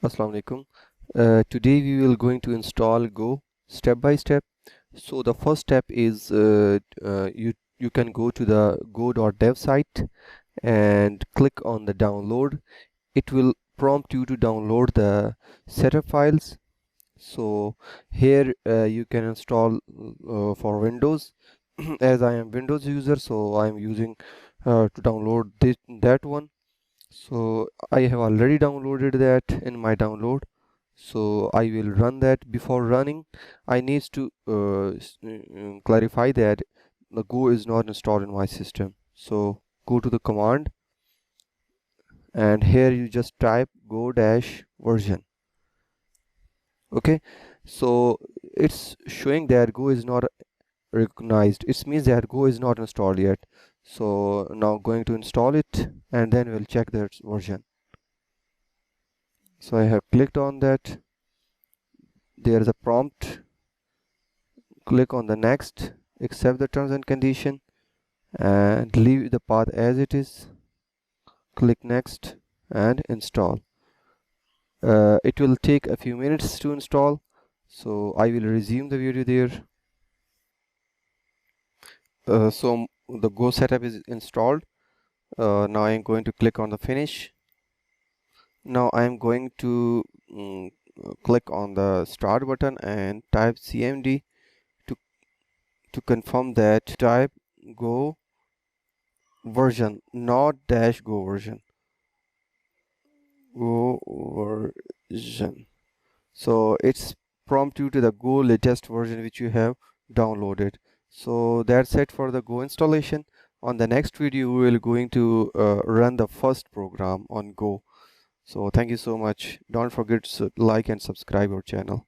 Assalamu alaikum. Today we will going to install Go step by step. So the first step is you can go to the go.dev site and click on the download. It will prompt you to download the setup files. So here you can install for Windows. As I am Windows user, so I am using to download that one. So I have already downloaded that in my download, so I will run that. Before running, I need to clarify that the Go is not installed in my system. So go to the command, and here you just type go dash version. Okay, so it's showing that Go is not recognized. It means that Go is not installed yet. So now going to install it, and then we'll check that version. So I have clicked on that. There is a prompt. Click on the next, accept the terms and condition, and leave the path as it is. Click next and install. It will take a few minutes to install, so I will resume the video there. So the Go setup is installed. Now I am going to click on the finish. Now I am going to click on the start button and type cmd to confirm that. Type Go version, not dash Go version. Go version. So it's prompt you to the Go latest version which you have downloaded. So that's it for the Go installation. On the next video we will going to run the first program on Go. So thank you so much. Don't forget to like and subscribe our channel.